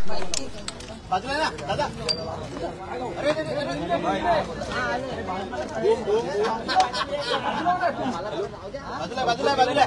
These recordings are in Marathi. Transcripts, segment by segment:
बाजूला ना दादा. अरे बाजूला बाजूला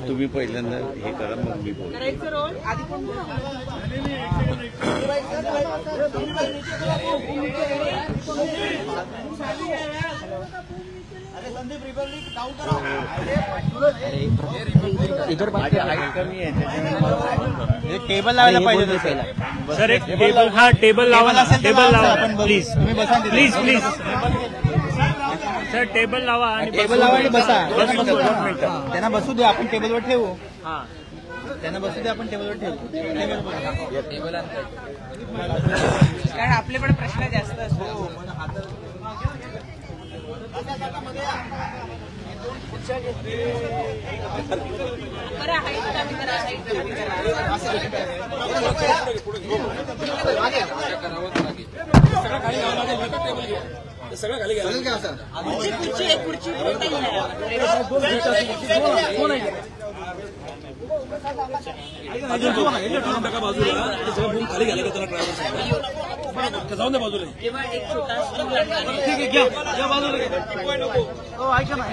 तुम्ही पहिल्यांदा हे करा मग मी बोलतो. संदीप रिपब्लिक डाऊन करा. इधर माझी हाईट कमी आहे त्याच्यामुळे टेबल लावायला पाहिजे सर. एक टेबल, हा टेबल लावा, टेबल लावा please please please. Sir table लावा आणि टेबल लावा आणि बसा. त्यांना बसू दे, आपण टेबलवर ठेवू. हा त्यांना बसू दे, आपण टेबलवर ठेवू. कारण आपले पण प्रश्न जास्त असतो. सगळं खाली गेलं. खुर्ची एक खुर्ची खाली गेलं त्याला ड्रायव्हर जाऊन दे बाजूला. एक छोटा ठीक आहे, घ्या बाजूला. ऐका ना,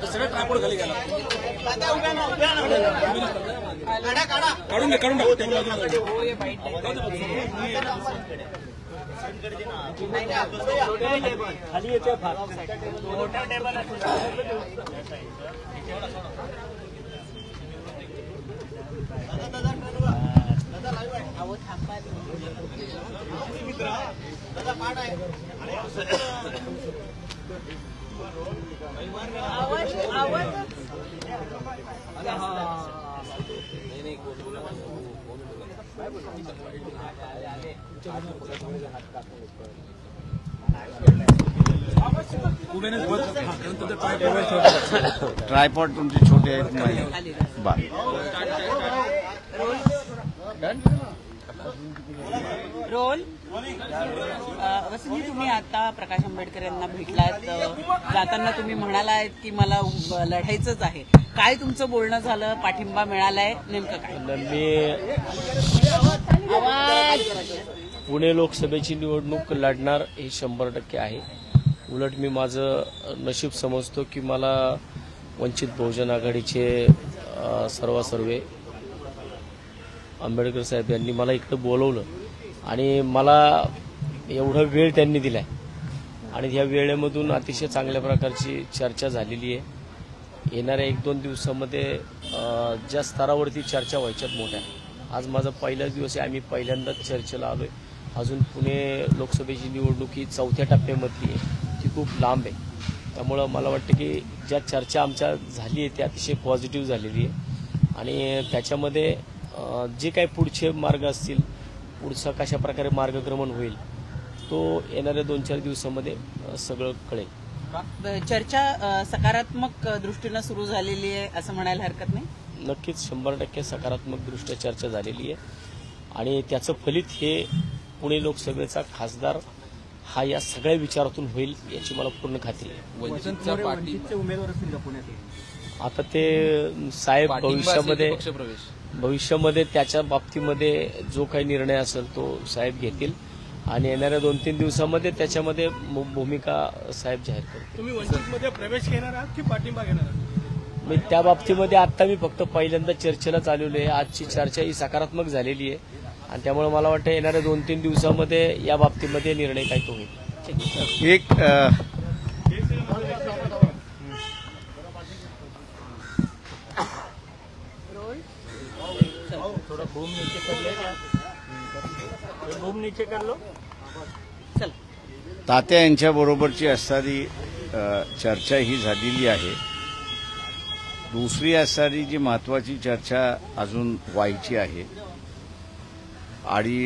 सगळं ट्रायपॉड खाली गेला. काढून घे, काढून टाकू. खाली येते फार मोठा टेबल आहे. ट्रायपॉड तुमचे छोटे आहेत नाही. रोल. वसंतजी, तुम्ही आता प्रकाश आंबेडकर यांना भेटलात. जाताना तुम्ही म्हणालात की मला लढायचंच आहे. काय तुमचं बोलणं झालं? पाठिंबा मिळालाय? नेमकं काय? पुणे लोकसभेची निवडणूक लढणार हे 100% आहे. उलट मी माझं नशीब समजतो की मला वंचित बहुजन आघाडीचे सर्वे आंबेडकर साहेब यांनी मला इकडं बोलवलं आणि मला एवढा वेळ त्यांनी दिलाय आणि ह्या वेळेमधून अतिशय चांगल्या प्रकारची चर्चा झालेली आहे. येणाऱ्या 1-2 दिवसामध्ये ज्या स्तरावरती चर्चा व्हायच्यात मोठ्या. आज माझा पहिलाच दिवस आहे. आम्ही पहिल्यांदाच चर्चेला आलोय. अजून पुणे लोकसभेची निवडणूक ही 4थ्या टप्प्यामधली आहे. ती खूप लांब आहे. त्यामुळं मला वाटतं की ज्या चर्चा आमच्या झाली आहे ती अतिशय पॉझिटिव्ह झालेली आहे आणि त्याच्यामध्ये जे काही पुढचे मार्ग असतील, पुढचा कशा प्रकारे मार्गक्रमण होईल तो येणाऱ्या 2-4 दिवसामध्ये सगळं कळेल. चर्चा सकारात्मक दृष्टीनं सुरू झालेली आहे असं म्हणायला हरकत नाही. नक्कीच 100% सकारात्मक दृष्ट्या चर्चा झालेली आहे आणि त्याचं फलित हे पुणे लोकसभेचा खासदार हा या सगळ्या विचारातून होईल याची मला पूर्ण खात्री आहे. उमेदवार असतील का पुण्यात? आता ते साहेब भविष्यामध्ये त्याच्या बाबतीमध्ये जो काही निर्णय असेल तो साहेब घेतील आणि येणाऱ्या 2-3 दिवसामध्ये त्याच्यामध्ये भूमिका साहेब जाहीर करतील. तुम्ही वंचितमध्ये प्रवेश घेणार आहात की पाठिंबा घेणार आहात? मी त्या बाबतीमध्ये आता मी फक्त पहिल्यांदा चर्चेला चालवली आहे. आजची चर्चा ही सकारात्मक झालेली आहे आणि त्यामुळे मला वाटतं येणाऱ्या 2-3 दिवसामध्ये या बाबतीमध्ये निर्णय काय तो होईल. एक चल. तात्या यांच्या बरोबरची असणारी चर्चा ही झालेली आहे. दुसरी असणारी जी महत्वाची चर्चा अजून व्हायची आहे आणि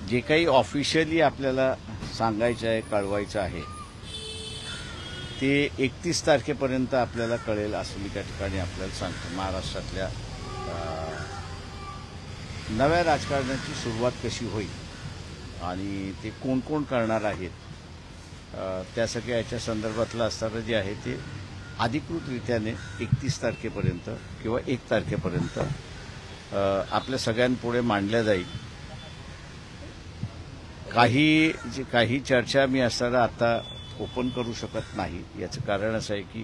जे काही ऑफिशियली आपल्याला सांगायचं आहे, कळवायचं आहे ते 31 तारखेपर्यंत आपल्याला कळेल असं मी त्या ठिकाणी आपल्याला सांगतो. महाराष्ट्रातल्या नव्या राजकारणाची सुरुवात कशी होईल आणि ते कोण कोण करणार आहेत त्या सगळ्या याच्या संदर्भातलं असणारं जे आहे ते अधिकृतरित्याने 31 तारखेपर्यंत किंवा 1 तारखेपर्यंत आपल्या सगळ्यांपुढे मांडल्या जाईल. काही चर्चा मी असताना आता ओपन करू शकत नाही. याचं कारण असं आहे की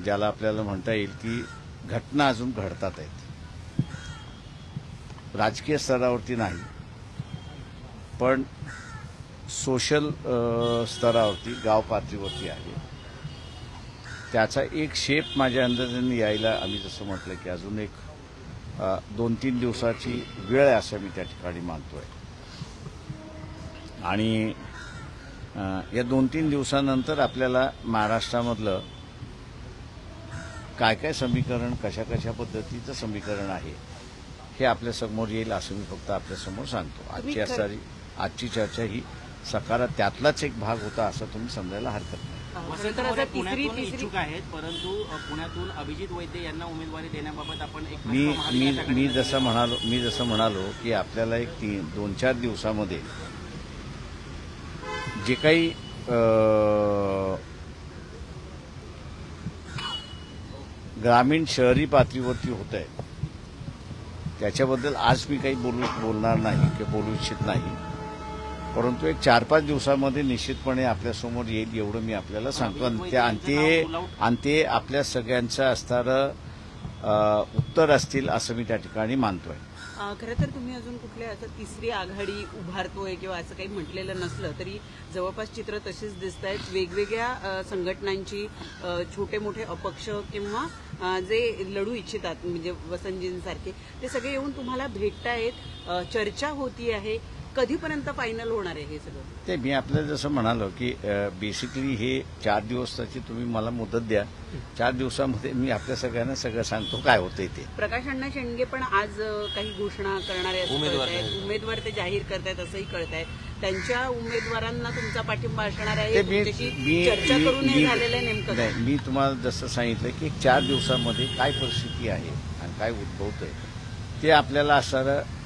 ज्याला आपल्याला म्हणता येईल की घटना अजून घडतात आहेत, राजकीय स्तरावरती नाही पण सोशल स्तरावरती, गाव पातळीवरती आहे. त्याचा एक शेप माझ्या अंदाजाने यायला आम्ही जसं म्हटलं की अजून एक 2-3 दिवसाची वेळ आहे असं मी त्या ठिकाणी मानतोय. आणि या 2-3 दिवसानंतर आपल्याला महाराष्ट्रामधलं काय काय समीकरण, कशा कशा पद्धतीचं समीकरण आहे हे आपल्या समोर येईल असं मी फक्त आपल्यासमोर सांगतो. आजची चर्चा ही सकारात्मक त्यातलाच एक भाग होता असं तुम्ही समजायला हरकत नाही. पुण्यातून इच्छुक आहेत, परंतु पुण्यातून अभिजित वैद्य यांना उमेदवारी देण्याबाबत आपण एक मी जसं म्हणालो की आपल्याला एक 2-4 दिवसामध्ये जे काही ग्रामीण शहरी पातळीवरती होत आहे त्याच्याबद्दल आज मी काही बोलणार नाही किंवा बोलू इच्छित नाही. परंतु एक 4-5 दिवसामध्ये निश्चितपणे आपल्यासमोर येईल एवढं मी आपल्याला सांगतो. आणि ते आपल्या सगळ्यांचं असणारं उत्तर असतील असं मी त्या ठिकाणी मानतोय. खरं तर तुम्ही अजून कुठल्या असं तिसरी आघाडी उभारतोय किंवा असं काही म्हटलेलं नसलं तरी जवळपास चित्र तशीच दिसत आहेत. वेगवेगळ्या संघटनांची छोटे मोठे अपक्ष किंवा जे लढू इच्छितात म्हणजे वसंतजींसारखे ते सगळे येऊन तुम्हाला भेटतायत, चर्चा होती आहे. कधीपर्यंत फायनल होणार आहे हे सगळं? ते मी आपल्याला जसं म्हणालो की बेसिकली हे 4 दिवसाची तुम्ही मला मुदत द्या. 4 दिवसामध्ये मी आपल्या सगळ्यांना सगळं सांगतो काय होतंय ते. प्रकाश अण्णा शेंडगे पण आज काही घोषणा करणारे उमेदवार ते जाहीर करतायत असंही कळतायत. त्यांच्या उमेदवारांना तुमचा पाठिंबा असणार आहे, चर्चा करून हे झालेलं आहे नेमकं? नाही, मी तुम्हाला जसं सांगितलं की 4 दिवसामध्ये काय परिस्थिती आहे आणि काय उद्भवतंय ते आपल्याला असणारं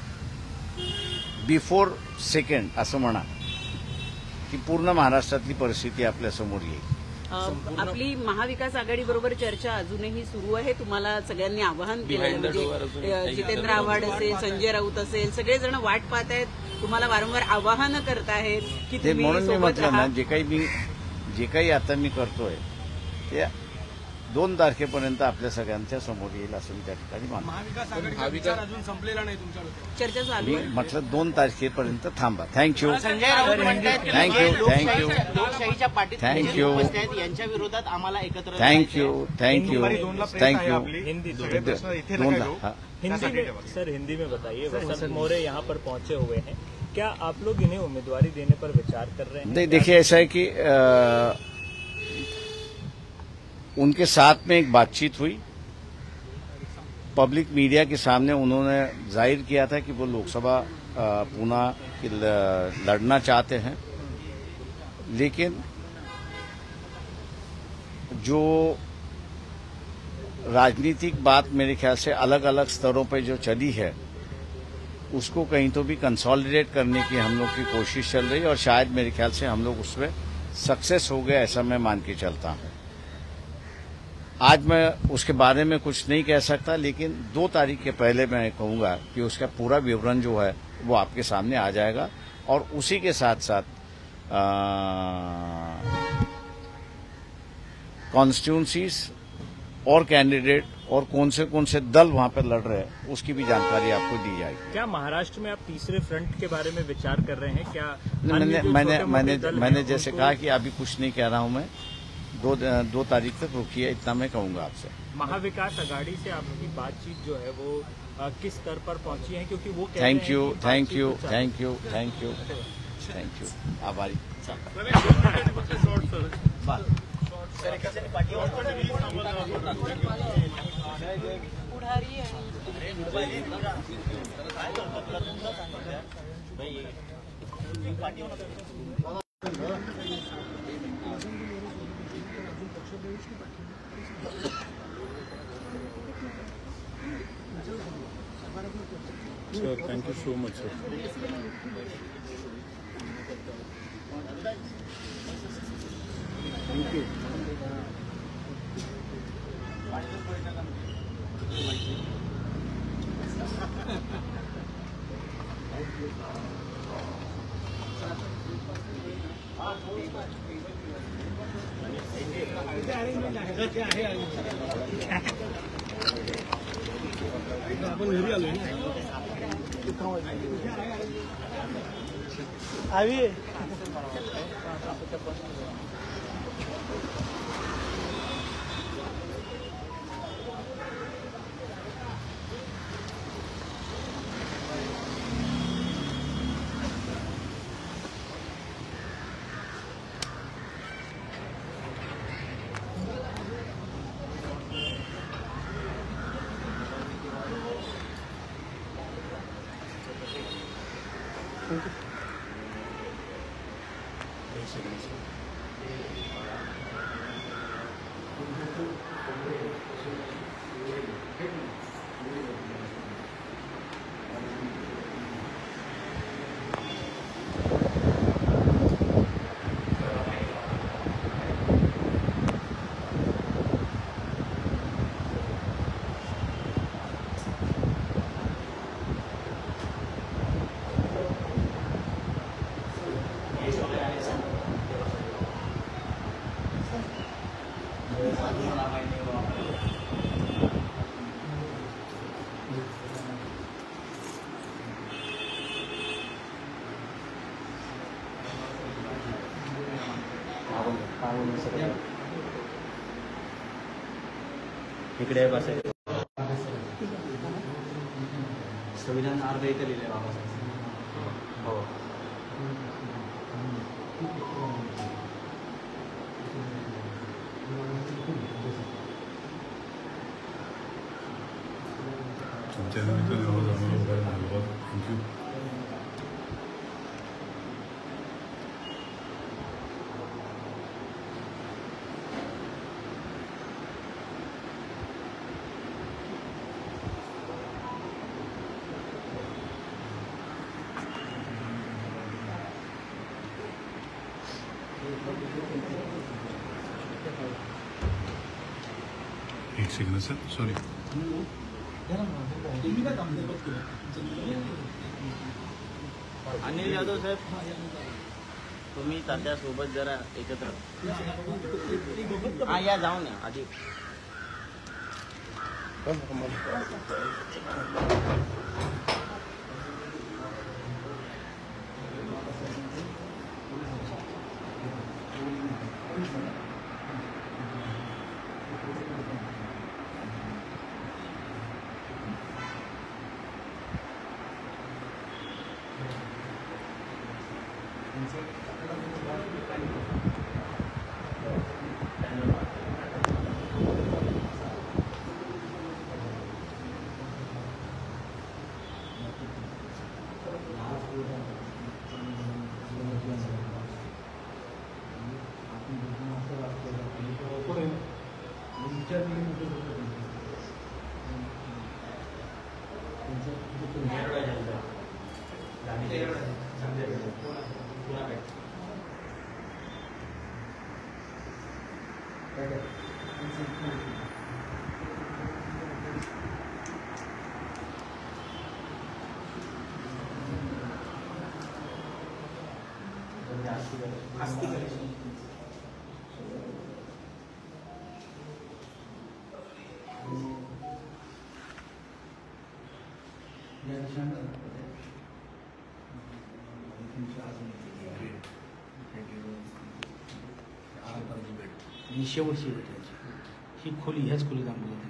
बिफोर सेकंड असं म्हणा की पूर्ण महाराष्ट्रातली परिस्थिती आपल्यासमोर येईल. आपली महाविकास आघाडी बरोबर चर्चा अजूनही सुरू आहे. तुम्हाला सगळ्यांनी आवाहन केलं म्हणजे जितेंद्र आव्हाड असेल, संजय राऊत असेल, सगळेजण वाट पाहत आहेत, तुम्हाला वारंवार आवाहन करतायत की ते म्हणून मी म्हटलं ना जे काही आता मी करतोय ते 2 तारखेपर्यंत आपल्या सगळ्यांच्या समोर येईल असं मी त्या ठिकाणी मानतो. अजून संपलेला नाही तुमच्या चर्चा चालू आहे. म्हटलं 2 तारखेपर्यंत थांबा. थँक्यू. लोकशाहीच्या पाठीत थँक्यू. यांच्या विरोधात आम्हाला एकत्र थँक्यू. हिंदी में बताइए, वसंत मोरे यहाँ पर पहुंचे हुए हैं, क्या आप लोग इन्हें उम्मीदवारी देने पर विचार कर रहे हैं? देखिए ऐसा है कि उनके साथ में एक बातचीत हुई, पब्लिक मीडिया के सामने उन्होंने जाहिर किया था कि वो लोकसभा पुणे लड़ना चाहते हैं, लेकिन जो राजनीतिक बात मेरे ख्याल से अलग अलग स्तरों पर जो चली है उसको कहीं तो भी कंसोलिडेट करने की हम लोग की कोशिश चल रही है और शायद मेरे ख्याल से हम लोग उसमें सक्सेस हो गए ऐसा मैं मान के चलता हूं. आज मैं उसके बारे में कुछ नहीं कह सकता, लेकिन 2 तारीख के पहले मैं कहूंगा कि उसका पूरा विवरण जो है वो आपके सामने आ जाएगा और उसी के साथ साथ कॉन्स्टिट्यूंसीज और कैंडिडेट और कौन से दल वहां पर लड़ रहे हैं उसकी भी जानकारी आपको दी जाएगी. क्या महाराष्ट्र में आप तीसरे फ्रंट के बारे में विचार कर रहे हैं? क्या मैंने जैसे कहा कि अभी कुछ नहीं कह रहा हूं मैं. 2 तारीख तक रुकिए, इतना मैं कहूंगा आपसे. महाविकास आघाड़ी से आपकी बातचीत जो है वो किस स्तर पर पहुंची है? क्योंकि वो थैंक यू. आभारी. पुढारी Sir, thank you so much, sir. Thank you. आपण घरी आलोय ना आवी इकडे बस संविधान अर्ज इथे लिहिले बाबासाहेब हो तुमच्या निमित्ताने आवाज आम्हाला बघायला धन्यवाद. थँक्यू. एक second sir sorry Anil Yadav साहेब तुम्ही तात्यासोबत जरा एकत्र हा या जाऊन या आधी आणि शेवटची वेळ ही खोली ह्याच खोलीत आम्हाला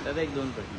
दादा एक 2 प्रश्न.